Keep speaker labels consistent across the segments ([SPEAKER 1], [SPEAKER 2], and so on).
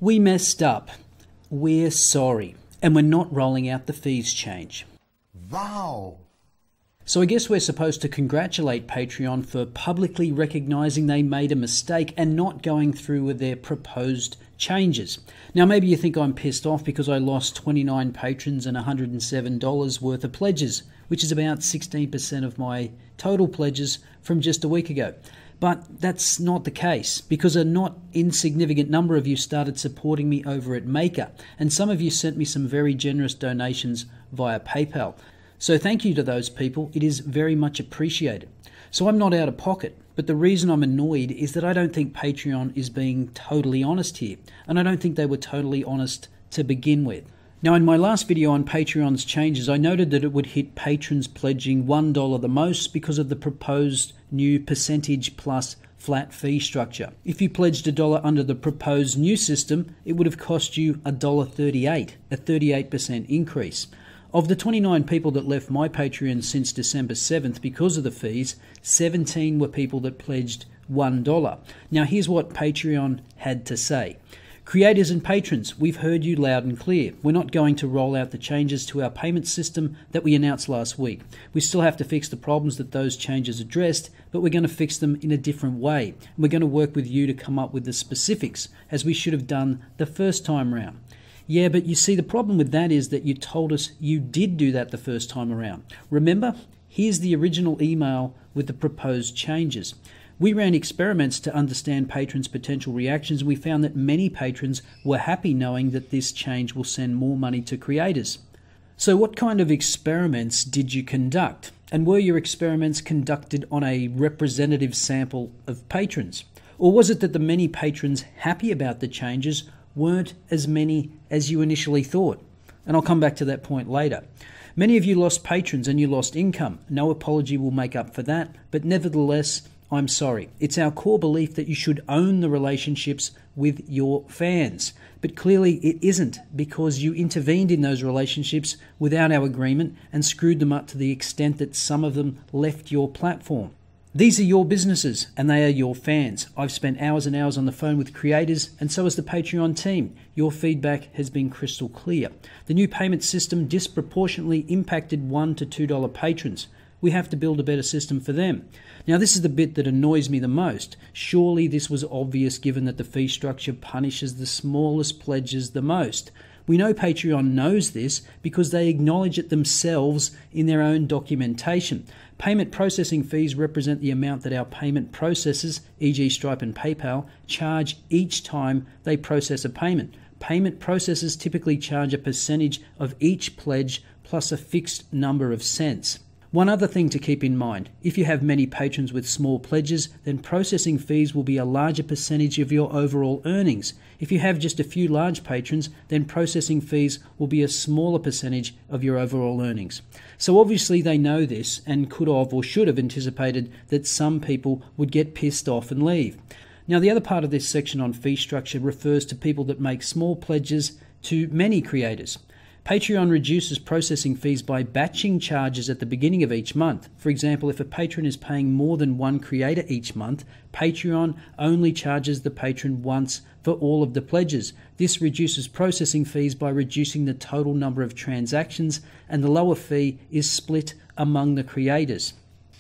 [SPEAKER 1] We messed up. We're sorry. And we're not rolling out the fees change.
[SPEAKER 2] Wow!
[SPEAKER 1] So I guess we're supposed to congratulate Patreon for publicly recognising they made a mistake and not going through with their proposed changes. Now maybe you think I'm pissed off because I lost 29 patrons and $107 worth of pledges, which is about 16% of my total pledges from just a week ago. But that's not the case, because a not insignificant number of you started supporting me over at Maker, and some of you sent me some very generous donations via PayPal. So thank you to those people. It is very much appreciated. So I'm not out of pocket, but the reason I'm annoyed is that I don't think Patreon is being totally honest here, and I don't think they were totally honest to begin with. Now, in my last video on Patreon's changes, I noted that it would hit patrons pledging $1 the most because of the proposed new percentage plus flat fee structure. If you pledged $1 under the proposed new system, it would have cost you $1.38, a 38% increase. Of the 29 people that left my Patreon since December 7th because of the fees, 17 were people that pledged $1. Now, here's what Patreon had to say. Creators and patrons, we've heard you loud and clear. We're not going to roll out the changes to our payment system that we announced last week. We still have to fix the problems that those changes addressed, but we're going to fix them in a different way. We're going to work with you to come up with the specifics, as we should have done the first time round. Yeah, but you see, the problem with that is that you told us you did do that the first time around. Remember? Here's the original email with the proposed changes. We ran experiments to understand patrons' potential reactions, and we found that many patrons were happy knowing that this change will send more money to creators. So what kind of experiments did you conduct? And were your experiments conducted on a representative sample of patrons? Or was it that the many patrons happy about the changes weren't as many as you initially thought? And I'll come back to that point later. Many of you lost patrons and you lost income. No apology will make up for that, but nevertheless, I'm sorry. It's our core belief that you should own the relationships with your fans. But clearly it isn't, because you intervened in those relationships without our agreement and screwed them up to the extent that some of them left your platform. These are your businesses and they are your fans. I've spent hours and hours on the phone with creators, and so has the Patreon team. Your feedback has been crystal clear. The new payment system disproportionately impacted $1 to $2 patrons. We have to build a better system for them. Now, this is the bit that annoys me the most. Surely this was obvious given that the fee structure punishes the smallest pledges the most. We know Patreon knows this because they acknowledge it themselves in their own documentation. Payment processing fees represent the amount that our payment processors, e.g. Stripe and PayPal, charge each time they process a payment. Payment processors typically charge a percentage of each pledge plus a fixed number of cents. One other thing to keep in mind, if you have many patrons with small pledges, then processing fees will be a larger percentage of your overall earnings. If you have just a few large patrons, then processing fees will be a smaller percentage of your overall earnings. So obviously they know this and could have or should have anticipated that some people would get pissed off and leave. Now, the other part of this section on fee structure refers to people that make small pledges to many creators. Patreon reduces processing fees by batching charges at the beginning of each month. For example, if a patron is paying more than one creator each month, Patreon only charges the patron once for all of the pledges. This reduces processing fees by reducing the total number of transactions, and the lower fee is split among the creators.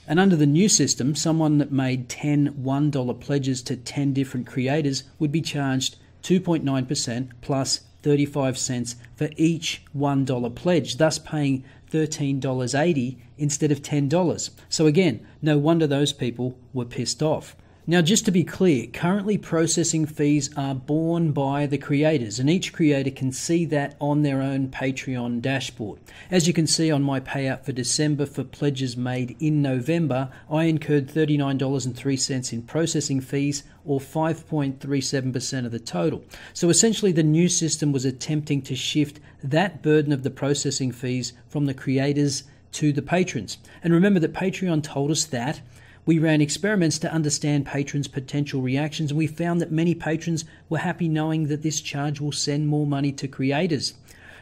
[SPEAKER 1] And under the new system, someone that made 10 $1 pledges to 10 different creators would be charged 2.9% plus 35 cents for each $1 pledge, thus paying $13.80 instead of $10. So again, no wonder those people were pissed off. Now, just to be clear, currently processing fees are borne by the creators, and each creator can see that on their own Patreon dashboard. As you can see on my payout for December for pledges made in November, I incurred $39.03 in processing fees, or 5.37% of the total. So essentially the new system was attempting to shift that burden of the processing fees from the creators to the patrons. And remember that Patreon told us that we ran experiments to understand patrons' potential reactions, and we found that many patrons were happy knowing that this charge will send more money to creators.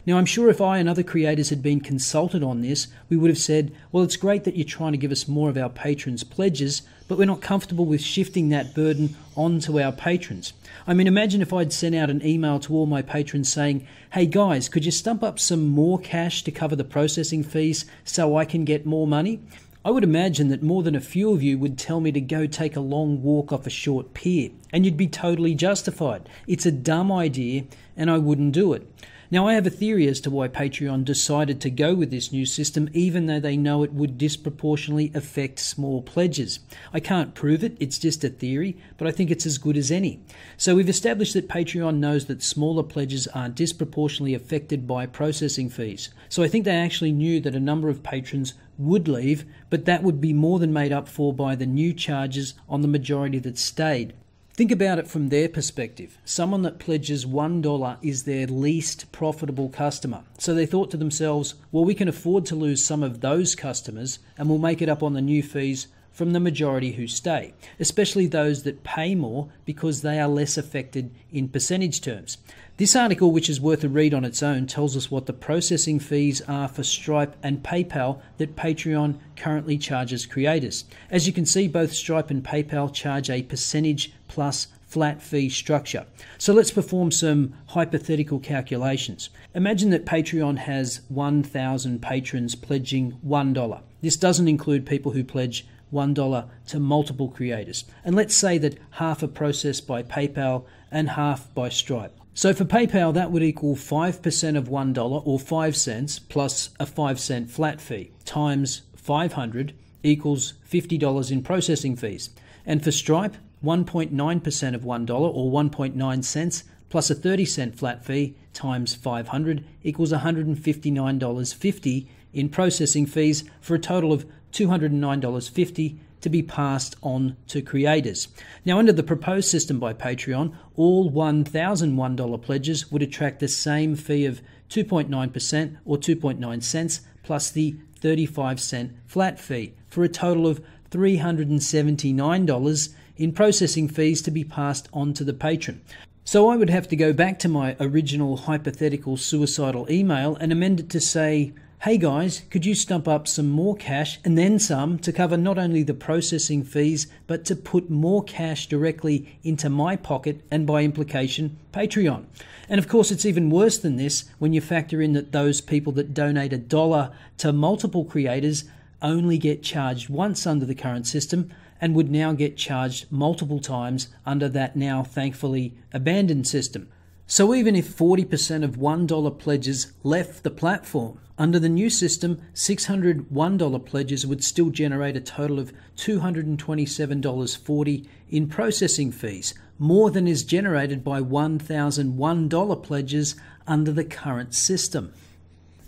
[SPEAKER 1] Now, I'm sure if I and other creators had been consulted on this, we would have said, well, it's great that you're trying to give us more of our patrons' pledges, but we're not comfortable with shifting that burden onto our patrons. I mean, imagine if I'd sent out an email to all my patrons saying, hey guys, could you stump up some more cash to cover the processing fees so I can get more money? I would imagine that more than a few of you would tell me to go take a long walk off a short pier, and you'd be totally justified. It's a dumb idea, and I wouldn't do it. Now, I have a theory as to why Patreon decided to go with this new system, even though they know it would disproportionately affect small pledges. I can't prove it, it's just a theory, but I think it's as good as any. So we've established that Patreon knows that smaller pledges are disproportionately affected by processing fees. So I think they actually knew that a number of patrons would leave, but that would be more than made up for by the new charges on the majority that stayed. Think about it from their perspective. Someone that pledges $1 is their least profitable customer. So they thought to themselves, well, we can afford to lose some of those customers and we'll make it up on the new fees from the majority who stay, especially those that pay more because they are less affected in percentage terms. This article, which is worth a read on its own, tells us what the processing fees are for Stripe and PayPal that Patreon currently charges creators. As you can see, both Stripe and PayPal charge a percentage plus flat fee structure. So let's perform some hypothetical calculations. Imagine that Patreon has 1,000 patrons pledging $1. This doesn't include people who pledge $1 to multiple creators. And let's say that half are processed by PayPal and half by Stripe. So for PayPal, that would equal 5% of $1 or 5 cents plus a 5-cent flat fee times 500 equals $50 in processing fees. And for Stripe, 1.9% of $1 or 1.9 cents plus a 30-cent flat fee times 500 equals $159.50 in processing fees for a total of $209.50 to be passed on to creators. Now, under the proposed system by Patreon, all $1,001 pledges would attract the same fee of 2.9% or 2.9 cents plus the 35-cent flat fee for a total of $379 in processing fees to be passed on to the patron. So I would have to go back to my original hypothetical suicidal email and amend it to say, hey guys, could you stump up some more cash and then some to cover not only the processing fees, but to put more cash directly into my pocket and by implication, Patreon. And of course, it's even worse than this when you factor in that those people that donate $1 to multiple creators only get charged once under the current system and would now get charged multiple times under that now thankfully abandoned system. So even if 40% of $1 pledges left the platform, under the new system, 600 $1 pledges would still generate a total of $227.40 in processing fees, more than is generated by 1,000 $1 pledges under the current system.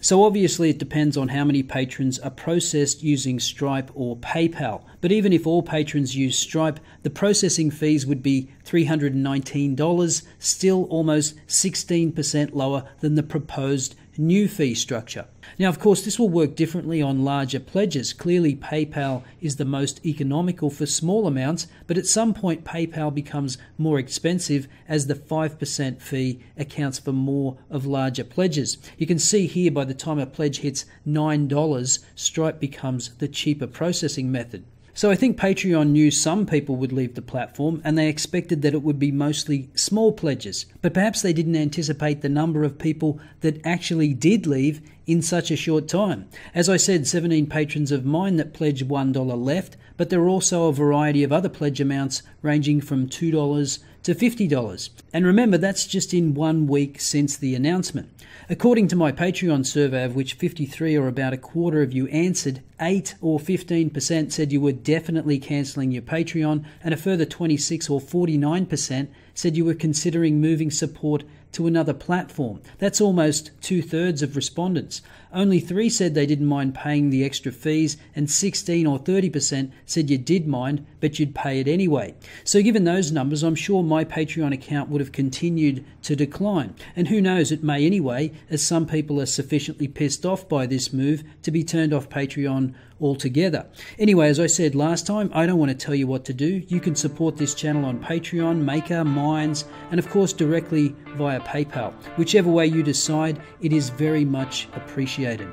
[SPEAKER 1] So obviously it depends on how many patrons are processed using Stripe or PayPal. But even if all patrons use Stripe, the processing fees would be $319, still almost 16% lower than the proposed new fee structure. Now, of course, this will work differently on larger pledges. Clearly, PayPal is the most economical for small amounts, but at some point, PayPal becomes more expensive as the 5% fee accounts for more of larger pledges. You can see here by the time a pledge hits $9, Stripe becomes the cheaper processing method. So I think Patreon knew some people would leave the platform and they expected that it would be mostly small pledges. But perhaps they didn't anticipate the number of people that actually did leave in such a short time. As I said, 17 patrons of mine that pledged $1 left, but there are also a variety of other pledge amounts ranging from $2 to $50. And remember, that's just in 1 week since the announcement. According to my Patreon survey, of which 53 or about a quarter of you answered, 8 or 15% said you were definitely cancelling your Patreon, and a further 26 or 49% said you were considering moving support to another platform. That's almost 2/3 of respondents. Only 3 said they didn't mind paying the extra fees, and 16 or 30% said you did mind, but you'd pay it anyway. So given those numbers, I'm sure my Patreon account would have continued to decline. And who knows, it may anyway, as some people are sufficiently pissed off by this move to be turned off Patreon altogether. Anyway, as I said last time, I don't want to tell you what to do. You can support this channel on Patreon, Maker, Minds, and of course directly via PayPal. Whichever way you decide, it is very much appreciated.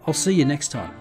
[SPEAKER 1] I'll see you next time.